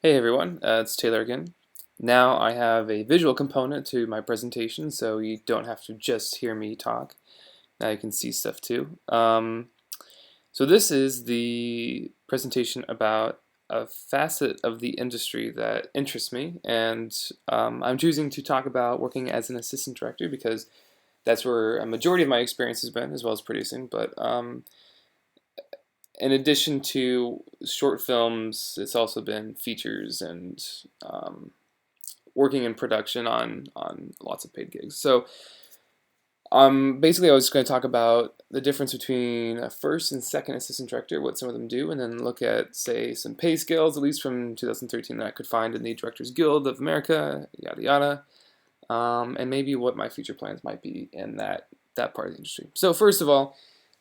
Hey everyone, it's Taylor again. Now I have a visual component to my presentation, so you don't have to just hear me talk. Now you can see stuff too. So this is the presentation about a facet of the industry that interests me, and I'm choosing to talk about working as an assistant director because that's where a majority of my experience has been, as well as producing. But in addition to short films, it's also been features and working in production on lots of paid gigs. So basically, I was going to talk about the difference between a first and second assistant director, what some of them do, and then look at, say, some pay scales, at least from 2013, that I could find in the Directors Guild of America, yada yada, and maybe what my future plans might be in that part of the industry. So first of all,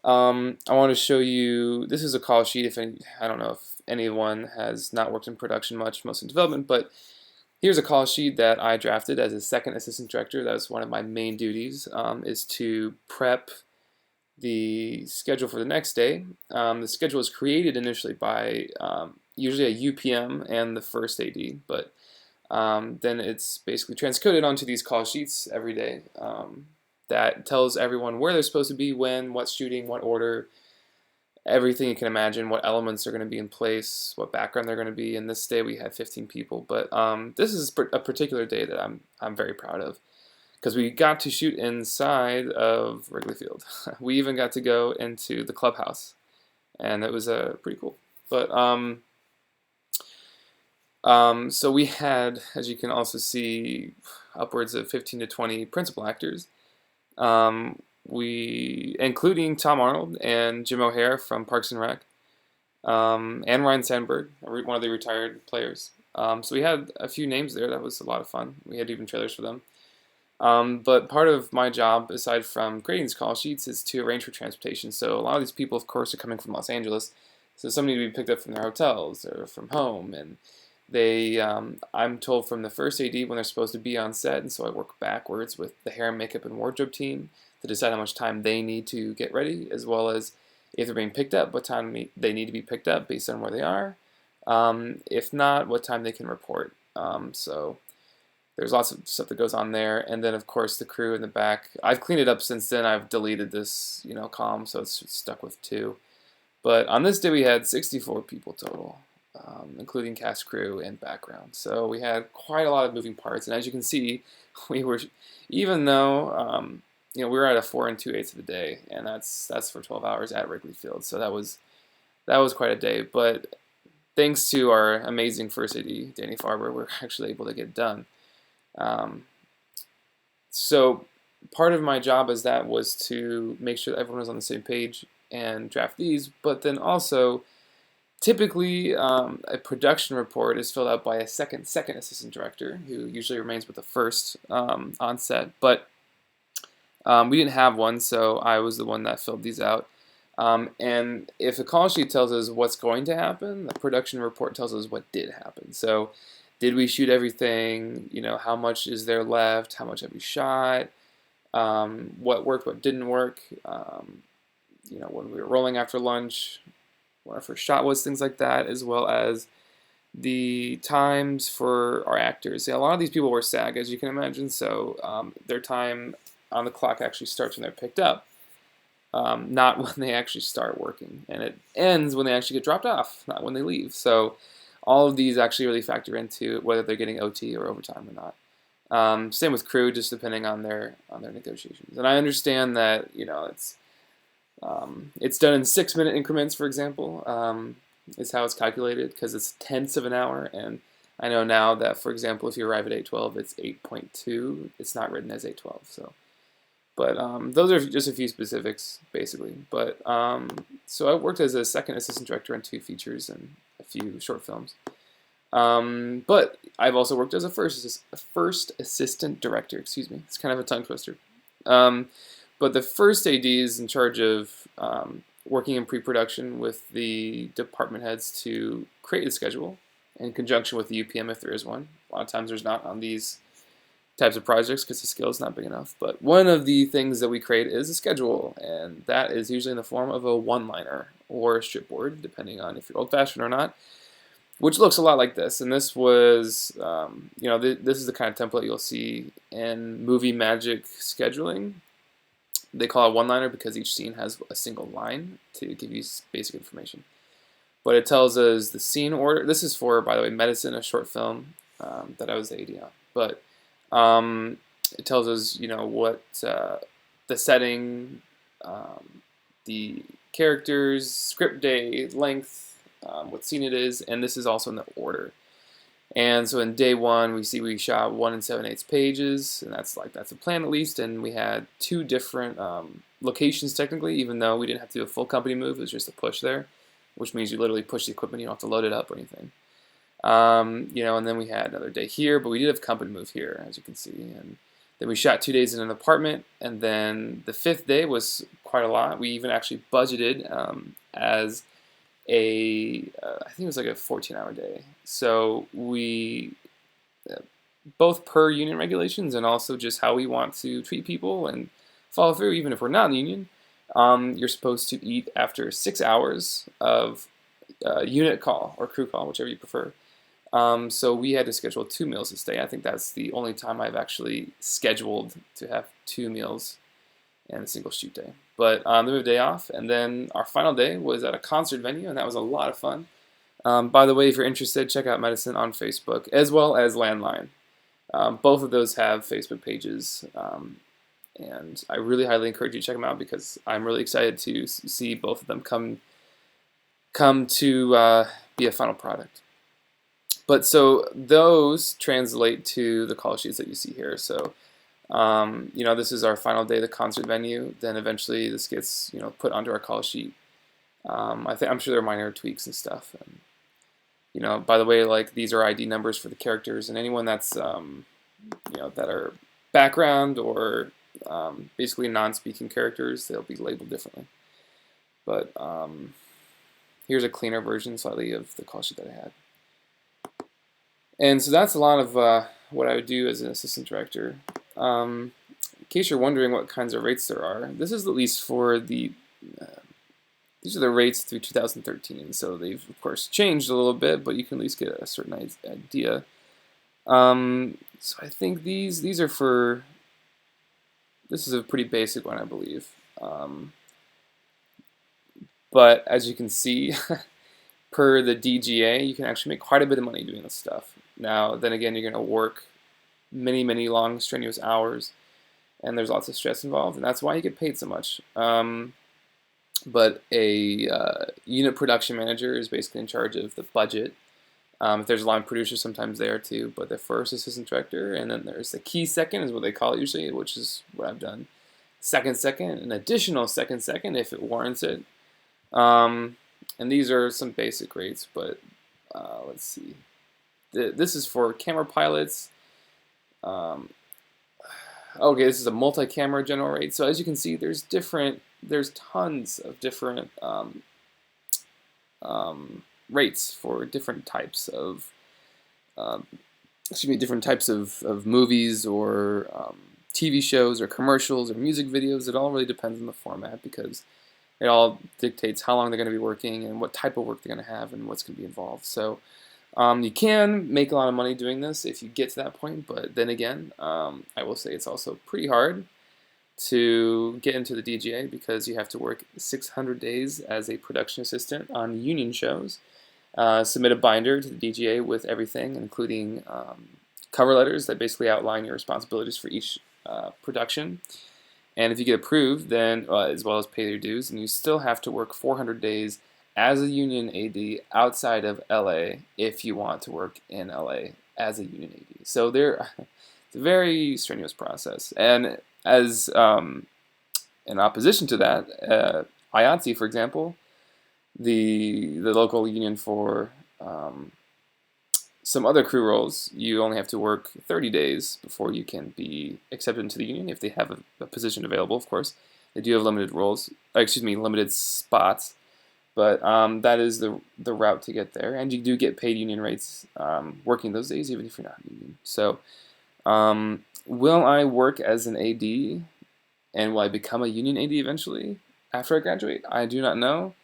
I want to show you. This is a call sheet. If any, I don't know if anyone has not worked in production much, mostly in development, but here's a call sheet that I drafted as a second assistant director. That was one of my main duties, is to prep the schedule for the next day. The schedule was created initially by usually a UPM and the first AD, but then it's basically transcoded onto these call sheets every day that tells everyone where they're supposed to be, when, what's shooting, what order, everything you can imagine, what elements are going to be in place, what background they're going to be. In this day, we had 15 people, but this is a particular day that I'm very proud of because we got to shoot inside of Wrigley Field. We even got to go into the clubhouse, and it was pretty cool. But so we had, as you can also see, upwards of 15 to 20 principal actors. Including Tom Arnold and Jim O'Heir from Parks and Rec, and Ryan Sandberg, one of the retired players. So we had a few names there. That was a lot of fun. We had even trailers for them. But part of my job, aside from creating these call sheets, is to arrange for transportation. So a lot of these people, of course, are coming from Los Angeles. So some need to be picked up from their hotels or from home, and I'm told from the first AD when they're supposed to be on set, and so I work backwards with the hair, makeup, and wardrobe team to decide how much time they need to get ready, as well as if they're being picked up, what time they need to be picked up based on where they are. If not, what time they can report. So there's lots of stuff that goes on there, and then of course the crew in the back. I've cleaned it up since then. I've deleted this, column, so it's stuck with two. But on this day we had 64 people total, including cast, crew, and background. So we had quite a lot of moving parts, and as you can see, we were, even though we were at a 4 2/8 of the day, and that's for 12 hours at Wrigley Field. So that was quite a day. But thanks to our amazing first AD, Danny Farber, we're actually able to get it done. Um, so part of my job as that was to make sure that everyone was on the same page and draft these, but then also typically a production report is filled out by a second assistant director who usually remains with the first on set, but we didn't have one, so I was the one that filled these out. And if the call sheet tells us what's going to happen, the production report tells us what did happen. So did we shoot everything? How much is there left? How much have we shot? What worked, what didn't work? When we were rolling after lunch, what our first shot was, things like that, as well as the times for our actors. Yeah, a lot of these people were SAG, as you can imagine, so their time on the clock actually starts when they're picked up, not when they actually start working, and it ends when they actually get dropped off, not when they leave. So all of these actually really factor into whether they're getting OT or overtime or not. Same with crew, just depending on their negotiations. And I understand that it's done in 6-minute increments, for example, is how it's calculated because it's tenths of an hour. And I know now that, for example, if you arrive at 8:12, it's 8.2. It's not written as 8:12. But those are just a few specifics, basically. But so I worked as a second assistant director on 2 features and a few short films. But I've also worked as a first assistant director. Excuse me, it's kind of a tongue twister. But the first AD is in charge of working in pre-production with the department heads to create a schedule in conjunction with the UPM if there is one. A lot of times there's not on these types of projects because the scale is not big enough. But one of the things that we create is a schedule, and that is usually in the form of a one-liner or a strip board, depending on if you're old-fashioned or not. which looks a lot like this. And this was, this is the kind of template you'll see in movie magic scheduling. They call it one-liner because each scene has a single line to give you basic information. But it tells us the scene order. This is for, by the way, Medicine, a short film that I was the AD on. But it tells us, what the setting, the characters, script day, length, what scene it is, and this is also in the order. And so in day one, we shot 1 7/8 pages, and that's a plan at least. And we had 2 different locations technically, even though we didn't have to do a full company move. It was just a push there, which means you literally push the equipment. You don't have to load it up or anything. And then we had another day here, but we did have company move here, as you can see. And then we shot 2 days in an apartment, and then the 5th day was quite a lot. We even actually budgeted as I think it was like a 14-hour day. So we, both per union regulations and also just how we want to treat people and follow through, even if we're not in the union, you're supposed to eat after 6 hours of unit call or crew call, whichever you prefer. So we had to schedule 2 meals this day. I think that's the only time I've actually scheduled to have 2 meals in a single shoot day. But then we have a day off, and then our final day was at a concert venue, and that was a lot of fun. By the way, if you're interested, check out Medicine on Facebook, as well as Landline. Both of those have Facebook pages, and I really highly encourage you to check them out because I'm really excited to see both of them come to be a final product. But so those translate to the call sheets that you see here. So this is our final day, the concert venue. Then eventually this gets put onto our call sheet. I'm sure there are minor tweaks and stuff. And, by the way, like these are ID numbers for the characters, and anyone that's that are background or basically non-speaking characters, they'll be labeled differently. But here's a cleaner version, slightly, of the call sheet that I had. And so that's a lot of what I would do as an assistant director. In case you're wondering what kinds of rates there are, this is at least for these are the rates through 2013. So they've, of course, changed a little bit, but you can at least get a certain idea. So I think these are for, this is a pretty basic one, I believe. But as you can see, per the DGA, you can actually make quite a bit of money doing this stuff. Now, then again, you're going to work many, many long, strenuous hours, and there's lots of stress involved, and that's why you get paid so much. But a unit production manager is basically in charge of the budget. There's a line producer sometimes there too, but the first assistant director, and then there's the key second is what they call it usually, which is what I've done. Second, an additional second if it warrants it. And these are some basic rates, but let's see. This is for camera pilots. Okay, this is a multi-camera general rate. So as you can see, there's tons of different rates for different types of movies or TV shows or commercials or music videos. It all really depends on the format because it all dictates how long they're going to be working and what type of work they're going to have and what's going to be involved. So you can make a lot of money doing this if you get to that point, but then again, I will say it's also pretty hard to get into the DGA because you have to work 600 days as a production assistant on union shows, submit a binder to the DGA with everything, including cover letters that basically outline your responsibilities for each production. And if you get approved, then as well as pay your dues, and you still have to work 400 days as a union AD outside of LA if you want to work in LA as a union AD. So it's a very strenuous process. And as in opposition to that, IATSE, for example, the local union for some other crew roles, you only have to work 30 days before you can be accepted into the union if they have a position available, of course. They do have limited spots, but that is the route to get there. And you do get paid union rates working those days, even if you're not in union. So will I work as an AD, and will I become a union AD eventually after I graduate? I do not know.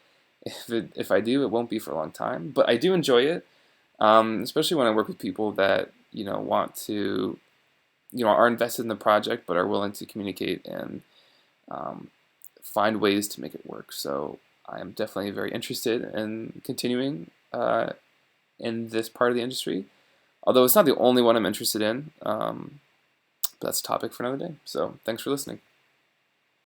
If I do, it won't be for a long time, but I do enjoy it. especially when I work with people that want to are invested in the project but are willing to communicate and um, find ways to make it work. So I am definitely very interested in continuing in this part of the industry, although it's not the only one I'm interested in. But that's a topic for another day. So thanks for listening.